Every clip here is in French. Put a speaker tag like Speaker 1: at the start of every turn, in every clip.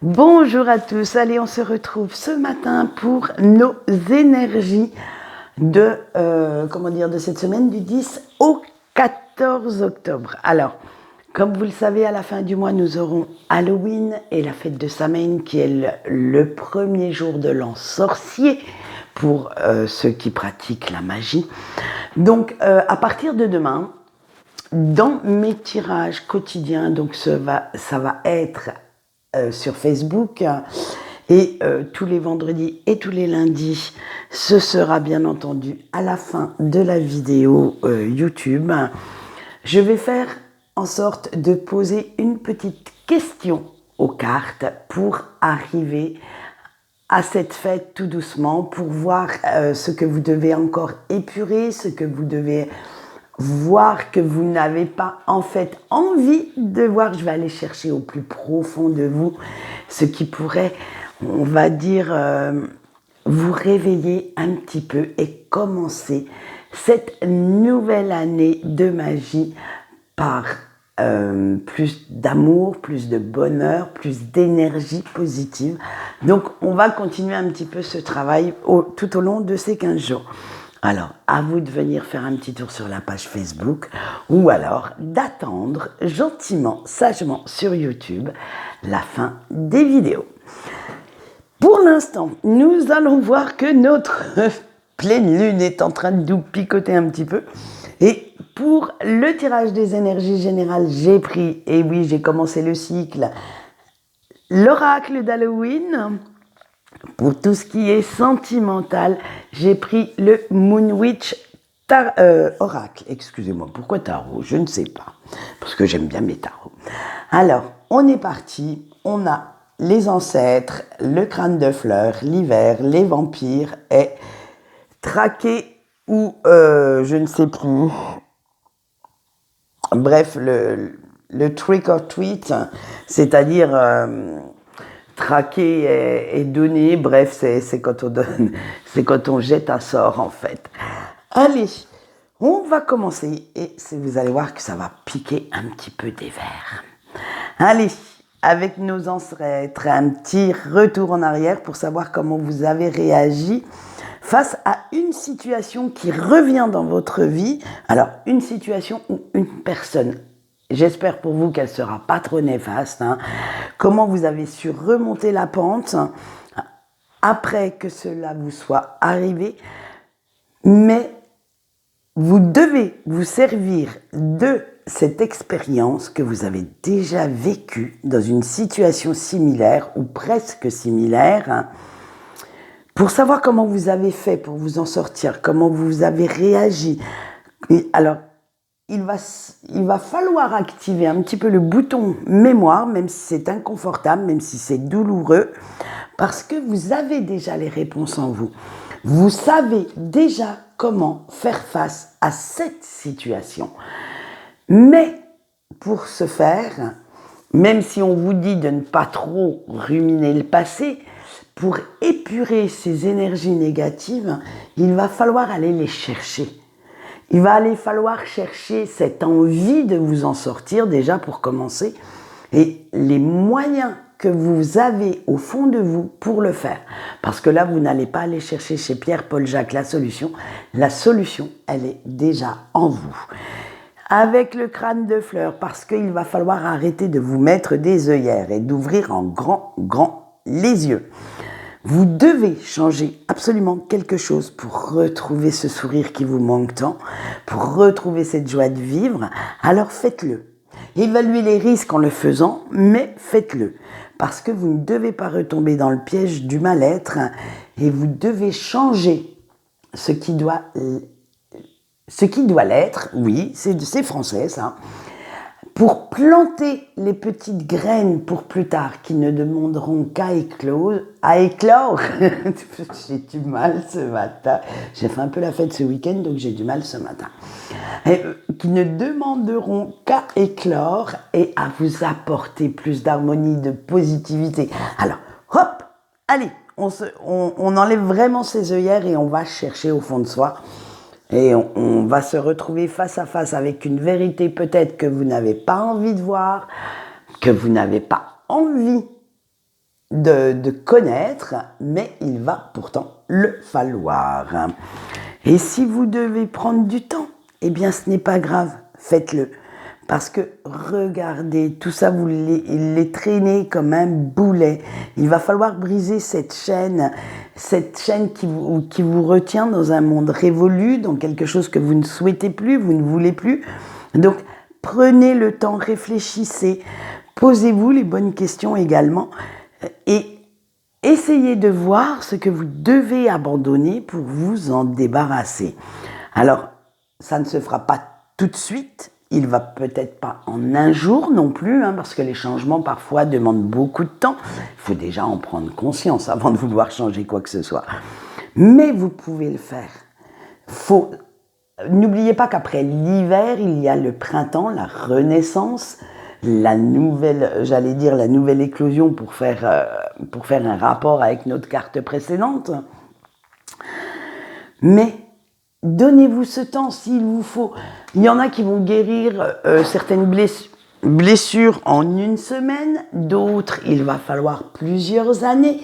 Speaker 1: Bonjour à tous, allez on se retrouve ce matin pour nos énergies de, de cette semaine du 10 au 14 octobre. Alors, comme vous le savez, à la fin du mois, nous aurons Halloween et la fête de Samhain qui est le premier jour de l'an sorcier pour ceux qui pratiquent la magie. Donc, à partir de demain, dans mes tirages quotidiens, donc ça va être sur Facebook et tous les vendredis et tous les lundis, ce sera bien entendu à la fin de la vidéo YouTube. Je vais faire en sorte de poser une petite question aux cartes pour arriver à cette fête tout doucement, pour voir ce que vous devez encore épurer, ce que vous devez voir que vous n'avez pas en fait envie de voir. Je vais aller chercher au plus profond de vous ce qui pourrait, on va dire, vous réveiller un petit peu et commencer cette nouvelle année de magie par plus d'amour, plus de bonheur, plus d'énergie positive. Donc on va continuer un petit peu ce travail tout au long de ces 15 jours. Alors, à vous de venir faire un petit tour sur la page Facebook ou alors d'attendre gentiment, sagement sur YouTube la fin des vidéos. Pour l'instant, nous allons voir que notre pleine lune est en train de nous picoter un petit peu. Et pour le tirage des énergies générales, j'ai pris, et oui, j'ai commencé le cycle, l'oracle d'Halloween. Pour tout ce qui est sentimental, j'ai pris le Moon Witch Oracle. Excusez-moi, pourquoi tarot? Je ne sais pas, parce que j'aime bien mes tarots. Alors, on est parti, on a les ancêtres, le crâne de fleurs, l'hiver, les vampires et traqué ou je ne sais plus. Bref, le trick or treat, c'est-à-dire traquer et donner, bref, c'est quand on donne, c'est quand on jette un sort en fait. Allez, on va commencer et vous allez voir que ça va piquer un petit peu des verres. Allez, avec nos ancêtres, un petit retour en arrière pour savoir comment vous avez réagi face à une situation qui revient dans votre vie. Alors, une situation ou une personne. J'espère pour vous qu'elle ne sera pas trop néfaste. Comment vous avez su remonter la pente après que cela vous soit arrivé. Mais vous devez vous servir de cette expérience que vous avez déjà vécue dans une situation similaire ou presque similaire pour savoir comment vous avez fait pour vous en sortir, comment vous avez réagi. Alors, il va falloir activer un petit peu le bouton mémoire, même si c'est inconfortable, même si c'est douloureux, parce que vous avez déjà les réponses en vous. Vous savez déjà comment faire face à cette situation. Mais pour ce faire, même si on vous dit de ne pas trop ruminer le passé, pour épurer ces énergies négatives, il va falloir aller les chercher. Il va aller falloir chercher cette envie de vous en sortir déjà pour commencer et les moyens que vous avez au fond de vous pour le faire. Parce que là, vous n'allez pas aller chercher chez Pierre, Paul, Jacques la solution. La solution, elle est déjà en vous. Avec le crâne de fleurs, parce qu'il va falloir arrêter de vous mettre des œillères et d'ouvrir en grand les yeux. Vous devez changer absolument quelque chose pour retrouver ce sourire qui vous manque tant, pour retrouver cette joie de vivre. Alors faites-le. Évaluez les risques en le faisant, mais faites-le. Parce que vous ne devez pas retomber dans le piège du mal-être et vous devez changer ce qui doit l'être. Oui, c'est français ça. Pour planter les petites graines pour plus tard qui ne demanderont qu'à éclore. J'ai du mal ce matin. J'ai fait un peu la fête ce week-end, donc j'ai du mal ce matin. Qui ne demanderont qu'à éclore et à vous apporter plus d'harmonie, de positivité. Alors, hop, allez, on enlève vraiment ces œillères et on va chercher au fond de soi. Et on va se retrouver face à face avec une vérité peut-être que vous n'avez pas envie de voir, que vous n'avez pas envie de connaître, mais il va pourtant le falloir. Et si vous devez prendre du temps, eh bien ce n'est pas grave, faites-le. Parce que regardez, tout ça, vous les traînez comme un boulet. Il va falloir briser cette chaîne qui vous retient dans un monde révolu, dans quelque chose que vous ne souhaitez plus, vous ne voulez plus. Donc, prenez le temps, réfléchissez, posez-vous les bonnes questions également et essayez de voir ce que vous devez abandonner pour vous en débarrasser. Alors, ça ne se fera pas tout de suite. Il va peut-être pas en un jour non plus, parce que les changements parfois demandent beaucoup de temps. Il faut déjà en prendre conscience avant de vouloir changer quoi que ce soit. Mais vous pouvez le faire. N'oubliez pas qu'après l'hiver, il y a le printemps, la renaissance, la nouvelle éclosion pour faire un rapport avec notre carte précédente. Mais donnez-vous ce temps s'il vous faut. Il y en a qui vont guérir certaines blessures en une semaine, d'autres, il va falloir plusieurs années.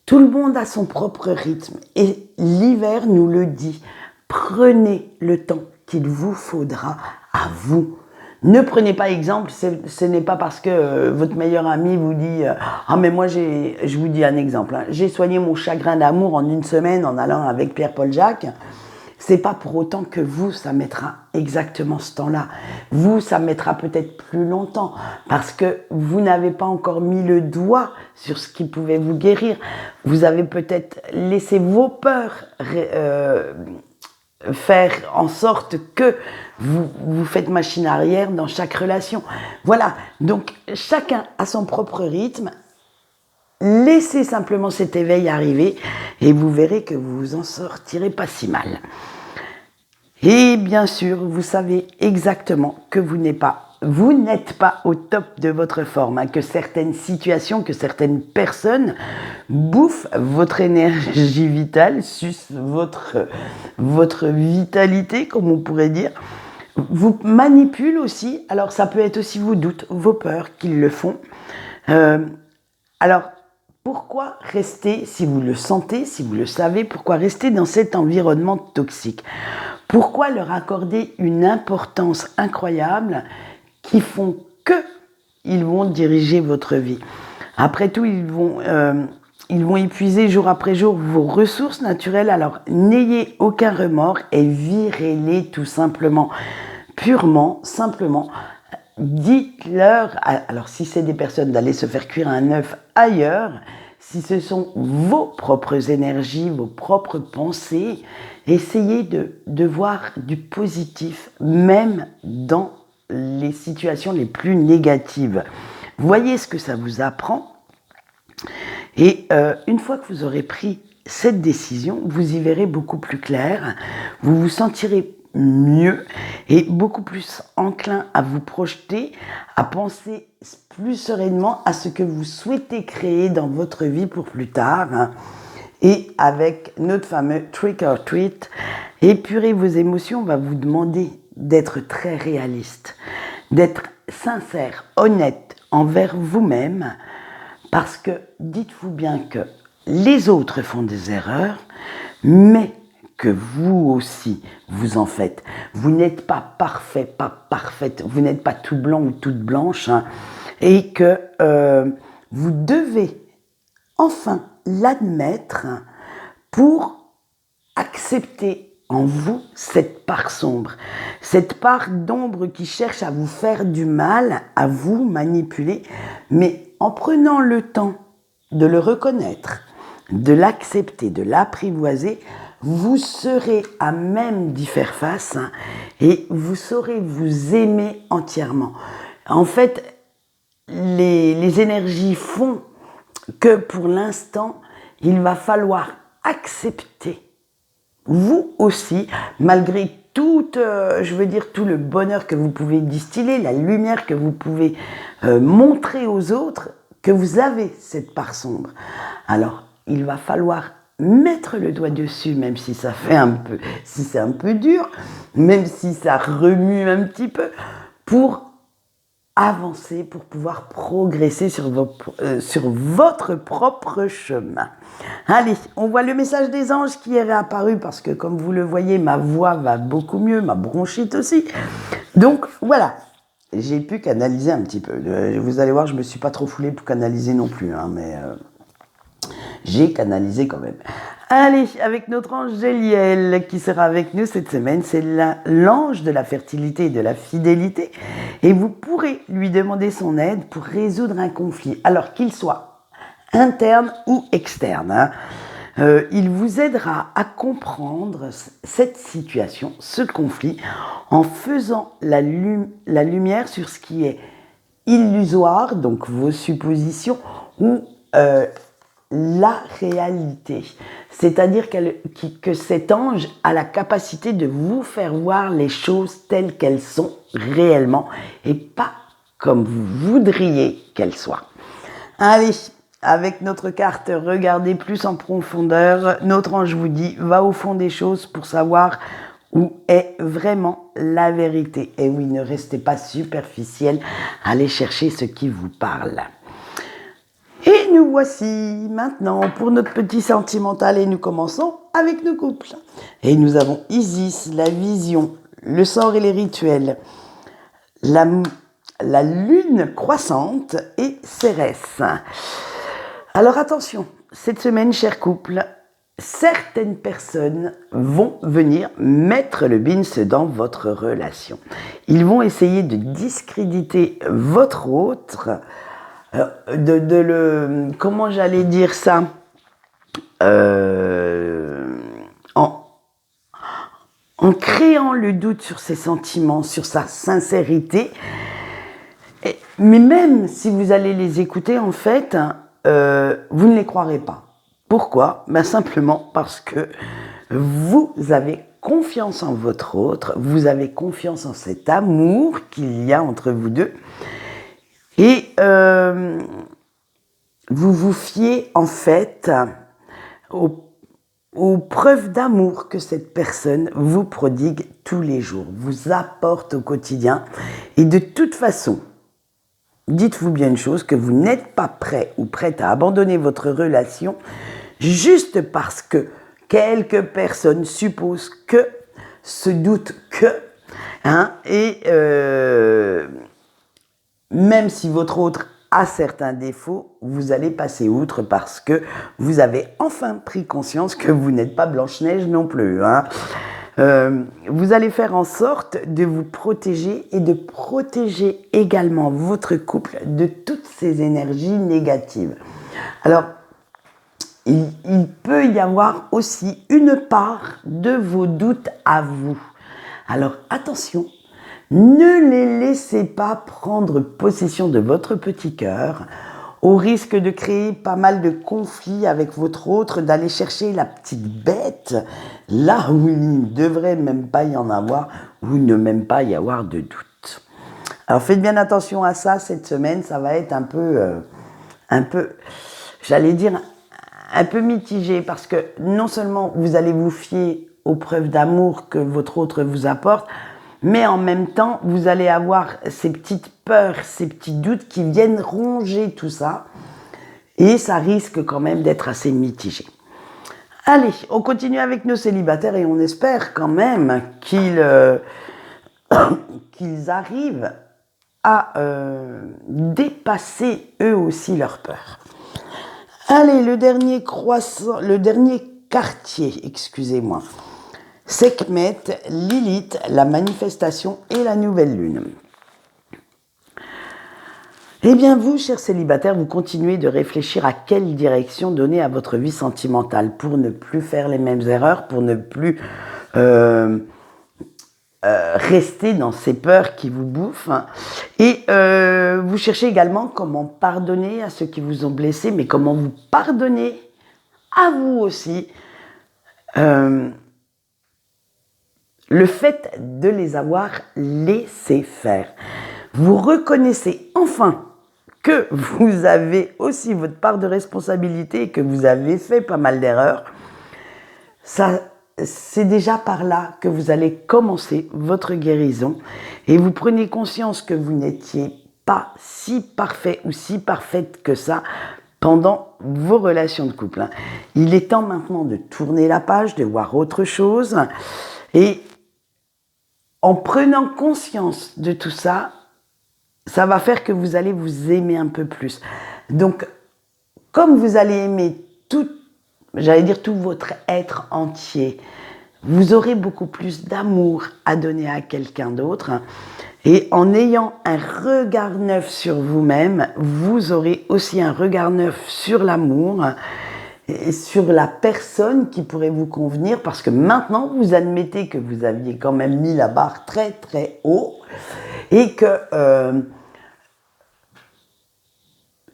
Speaker 1: Tout le monde a son propre rythme et l'hiver nous le dit. Prenez le temps qu'il vous faudra à vous. Ne prenez pas exemple, ce n'est pas parce que votre meilleur ami vous dit « Ah mais moi je vous dis un exemple, j'ai soigné mon chagrin d'amour en une semaine en allant avec Pierre-Paul Jacques ». C'est pas pour autant que vous, ça mettra exactement ce temps-là. Vous, ça mettra peut-être plus longtemps parce que vous n'avez pas encore mis le doigt sur ce qui pouvait vous guérir. Vous avez peut-être laissé vos peurs faire en sorte que vous faites machine arrière dans chaque relation. Voilà, donc chacun a son propre rythme. Laissez simplement cet éveil arriver et vous verrez que vous vous en sortirez pas si mal. Et bien sûr, vous savez exactement que vous n'êtes pas au top de votre forme, que certaines situations, que certaines personnes bouffent votre énergie vitale, sucent votre vitalité, comme on pourrait dire, vous manipulent aussi. Alors ça peut être aussi vos doutes, vos peurs qui le font. Alors, pourquoi rester, si vous le sentez, si vous le savez, pourquoi rester dans cet environnement toxique? Pourquoi leur accorder une importance incroyable qui font qu'ils vont diriger votre vie? Après tout, ils vont épuiser jour après jour vos ressources naturelles, alors n'ayez aucun remords et virez-les tout simplement, purement, simplement. Dites-leur, alors si c'est des personnes d'aller se faire cuire un œuf ailleurs, si ce sont vos propres énergies, vos propres pensées, essayez de voir du positif, même dans les situations les plus négatives. Voyez ce que ça vous apprend et une fois que vous aurez pris cette décision, vous y verrez beaucoup plus clair, vous vous sentirez mieux et beaucoup plus enclin à vous projeter, à penser plus sereinement à ce que vous souhaitez créer dans votre vie pour plus tard. Et avec notre fameux Trick or Treat, épurer vos émotions va vous demander d'être très réaliste, d'être sincère, honnête envers vous-même, parce que dites-vous bien que les autres font des erreurs, mais que vous aussi, vous en faites. Vous n'êtes pas parfait, pas parfaite, vous n'êtes pas tout blanc ou toute blanche, et que vous devez enfin l'admettre pour accepter en vous cette part sombre, cette part d'ombre qui cherche à vous faire du mal, à vous manipuler, mais en prenant le temps de le reconnaître, de l'accepter, de l'apprivoiser, vous serez à même d'y faire face et vous saurez vous aimer entièrement. En fait, les énergies font que pour l'instant, il va falloir accepter, vous aussi, malgré tout le bonheur que vous pouvez distiller, la lumière que vous pouvez montrer aux autres, que vous avez cette part sombre. Alors, il va falloir mettre le doigt dessus, même si ça fait si c'est un peu dur, même si ça remue un petit peu, pour avancer, pour pouvoir progresser sur votre propre chemin. Allez, on voit le message des anges qui est réapparu parce que, comme vous le voyez, ma voix va beaucoup mieux, ma bronchite aussi. Donc, voilà, j'ai pu canaliser un petit peu. Vous allez voir, je ne me suis pas trop foulée pour canaliser non plus, hein, mais j'ai canalisé quand même. Allez, avec notre ange Géliel qui sera avec nous cette semaine, c'est l'ange de la fertilité et de la fidélité. Et vous pourrez lui demander son aide pour résoudre un conflit, alors qu'il soit interne ou externe. Hein. Il vous aidera à comprendre cette situation, ce conflit, en faisant la lumière sur ce qui est illusoire, donc vos suppositions, ou la réalité. C'est-à-dire que cet ange a la capacité de vous faire voir les choses telles qu'elles sont réellement et pas comme vous voudriez qu'elles soient. Allez, avec notre carte, regardez plus en profondeur. Notre ange vous dit, va au fond des choses pour savoir où est vraiment la vérité. Et oui, ne restez pas superficiel, allez chercher ce qui vous parle. Et nous voici maintenant pour notre petit sentimental et nous commençons avec nos couples. Et nous avons Isis, la vision, le sort et les rituels, la lune croissante et Cérès. Alors attention, cette semaine, chers couples, certaines personnes vont venir mettre le bins dans votre relation. Ils vont essayer de discréditer votre autre, comment j'allais dire ça, en créant le doute sur ses sentiments, sur sa sincérité. Mais même si vous allez les écouter, en fait, vous ne les croirez pas. Pourquoi ? Ben simplement parce que vous avez confiance en votre autre, vous avez confiance en cet amour qu'il y a entre vous deux. Et vous vous fiez en fait aux preuves d'amour que cette personne vous prodigue tous les jours, vous apporte au quotidien. Et de toute façon, dites-vous bien une chose, que vous n'êtes pas prêt ou prête à abandonner votre relation juste parce que quelques personnes supposent que, se doutent que, hein, et même si votre autre a certains défauts, vous allez passer outre parce que vous avez enfin pris conscience que vous n'êtes pas Blanche-Neige non plus. Hein. Vous allez faire en sorte de vous protéger et de protéger également votre couple de toutes ces énergies négatives. Alors, il peut y avoir aussi une part de vos doutes à vous. Alors, attention, ne les laissez pas prendre possession de votre petit cœur, au risque de créer pas mal de conflits avec votre autre, d'aller chercher la petite bête là où il ne devrait même pas y en avoir, ou ne même pas y avoir de doute. Alors faites bien attention à ça cette semaine, ça va être un peu, j'allais dire, un peu mitigé, parce que non seulement vous allez vous fier aux preuves d'amour que votre autre vous apporte, mais en même temps, vous allez avoir ces petites peurs, ces petits doutes qui viennent ronger tout ça. Et ça risque quand même d'être assez mitigé. Allez, on continue avec nos célibataires et on espère quand même qu'ils arrivent à dépasser eux aussi leurs peurs. Allez, le dernier quartier, excusez-moi. Sekhmet, Lilith, la manifestation et la nouvelle lune. Eh bien vous, chers célibataires, vous continuez de réfléchir à quelle direction donner à votre vie sentimentale pour ne plus faire les mêmes erreurs, pour ne plus rester dans ces peurs qui vous bouffent. Et vous cherchez également comment pardonner à ceux qui vous ont blessé, mais comment vous pardonner à vous aussi. Le fait de les avoir laissés faire. Vous reconnaissez enfin que vous avez aussi votre part de responsabilité et que vous avez fait pas mal d'erreurs. Ça, c'est déjà par là que vous allez commencer votre guérison et vous prenez conscience que vous n'étiez pas si parfait ou si parfaite que ça pendant vos relations de couple. Il est temps maintenant de tourner la page, de voir autre chose. Et en prenant conscience de tout ça, ça va faire que vous allez vous aimer un peu plus. Donc, comme vous allez aimer tout, j'allais dire tout votre être entier, vous aurez beaucoup plus d'amour à donner à quelqu'un d'autre. Et en ayant un regard neuf sur vous-même, vous aurez aussi un regard neuf sur l'amour et sur la personne qui pourrait vous convenir, parce que maintenant, vous admettez que vous aviez quand même mis la barre très très haut et que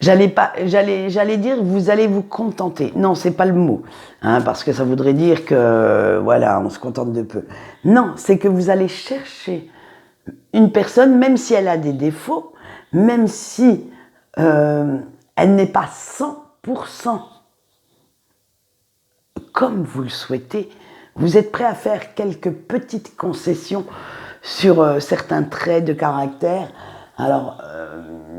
Speaker 1: j'allais dire vous allez vous contenter. Non, c'est pas le mot, parce que ça voudrait dire que voilà, on se contente de peu. Non, c'est que vous allez chercher une personne, même si elle a des défauts, même si elle n'est pas 100% comme vous le souhaitez, vous êtes prêt à faire quelques petites concessions sur certains traits de caractère, alors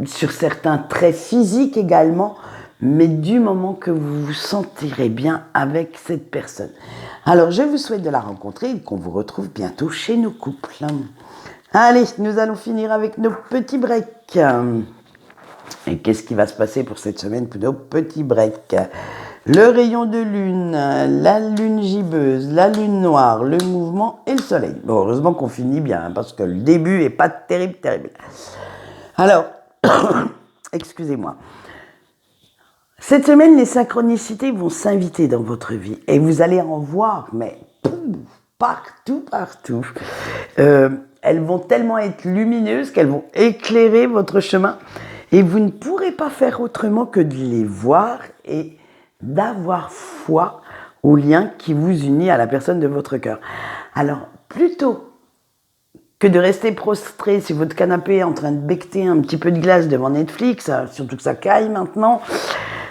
Speaker 1: sur certains traits physiques également, mais du moment que vous vous sentirez bien avec cette personne. Alors je vous souhaite de la rencontrer et qu'on vous retrouve bientôt chez nos couples. Allez, nous allons finir avec nos petits breaks. Et qu'est-ce qui va se passer pour cette semaine pour nos petits breaks? Le rayon de lune, la lune gibbeuse, la lune noire, le mouvement et le soleil. Bon, heureusement qu'on finit bien, parce que le début est pas terrible. Alors, excusez-moi. Cette semaine, les synchronicités vont s'inviter dans votre vie et vous allez en voir, mais partout. Elles vont tellement être lumineuses qu'elles vont éclairer votre chemin et vous ne pourrez pas faire autrement que de les voir et d'avoir foi au lien qui vous unit à la personne de votre cœur. Alors, plutôt que de rester prostré sur votre canapé en train de becqueter un petit peu de glace devant Netflix, surtout que ça caille maintenant,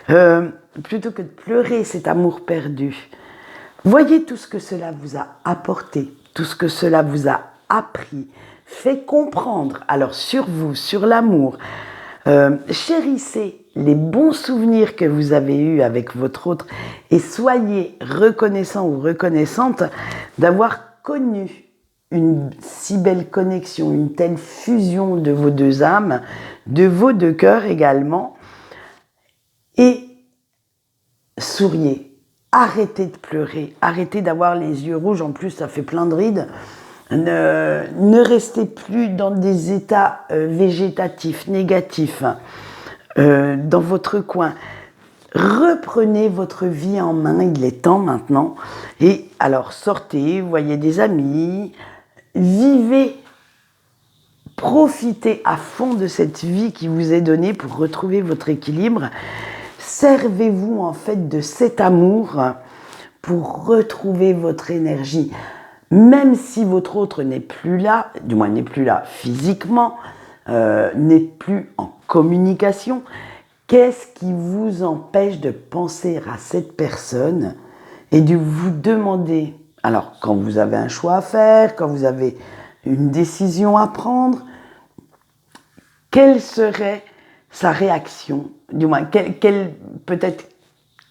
Speaker 1: plutôt que de pleurer cet amour perdu, voyez tout ce que cela vous a apporté, tout ce que cela vous a appris, fait comprendre, alors sur vous, sur l'amour, chérissez les bons souvenirs que vous avez eus avec votre autre et soyez reconnaissant ou reconnaissante d'avoir connu une si belle connexion, une telle fusion de vos deux âmes, de vos deux cœurs également, et souriez, arrêtez de pleurer, arrêtez d'avoir les yeux rouges, en plus ça fait plein de rides, ne restez plus dans des états végétatifs, négatifs, dans votre coin. Reprenez votre vie en main, il est temps maintenant. Et alors sortez, voyez des amis, vivez, profitez à fond de cette vie qui vous est donnée pour retrouver votre équilibre. Servez-vous en fait de cet amour pour retrouver votre énergie. Même si votre autre n'est plus là, du moins n'est plus là physiquement, n'est plus en communication, qu'est-ce qui vous empêche de penser à cette personne et de vous demander, alors quand vous avez un choix à faire, quand vous avez une décision à prendre, quelle serait sa réaction, du moins peut-être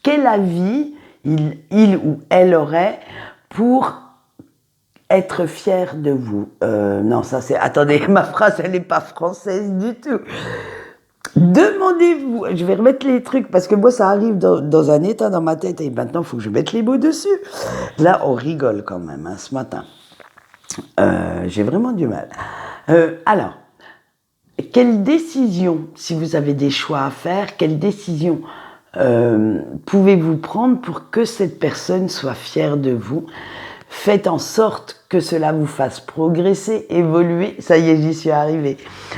Speaker 1: quel avis il ou elle aurait pour être fier de vous. Non, ça c'est... Attendez, ma phrase, elle n'est pas française du tout. Demandez-vous, je vais remettre les trucs, parce que moi ça arrive dans un état dans ma tête, et maintenant il faut que je mette les mots dessus. Là, on rigole quand même, ce matin. J'ai vraiment du mal. Alors, quelle décision, si vous avez des choix à faire, quelle décision pouvez-vous prendre pour que cette personne soit fière de vous? Faites en sorte que cela vous fasse progresser, évoluer, ça y est, j'y suis arrivée,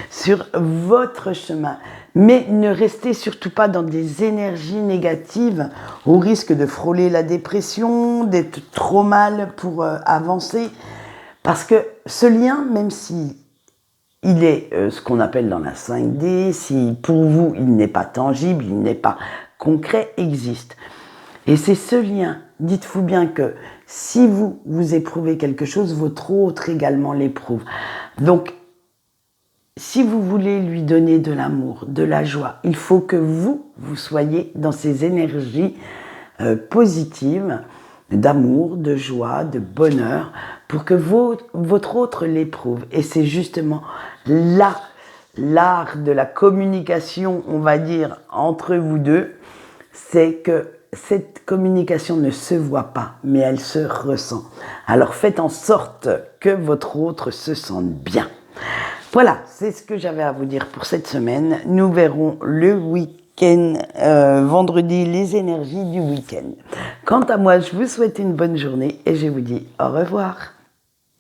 Speaker 1: sur votre chemin. Mais ne restez surtout pas dans des énergies négatives au risque de frôler la dépression, d'être trop mal pour avancer. Parce que ce lien, même si il est ce qu'on appelle dans la 5D, si pour vous il n'est pas tangible, il n'est pas concret, existe. Et c'est ce lien, dites-vous bien que si vous éprouvez quelque chose, votre autre également l'éprouve. Donc, si vous voulez lui donner de l'amour, de la joie, il faut que vous soyez dans ces énergies positives, d'amour, de joie, de bonheur, pour que votre autre l'éprouve. Et c'est justement là, l'art de la communication, on va dire, entre vous deux, c'est que cette communication ne se voit pas, mais elle se ressent. Alors faites en sorte que votre autre se sente bien. Voilà, c'est ce que j'avais à vous dire pour cette semaine. Nous verrons le week-end, vendredi, les énergies du week-end. Quant à moi, je vous souhaite une bonne journée et je vous dis au revoir.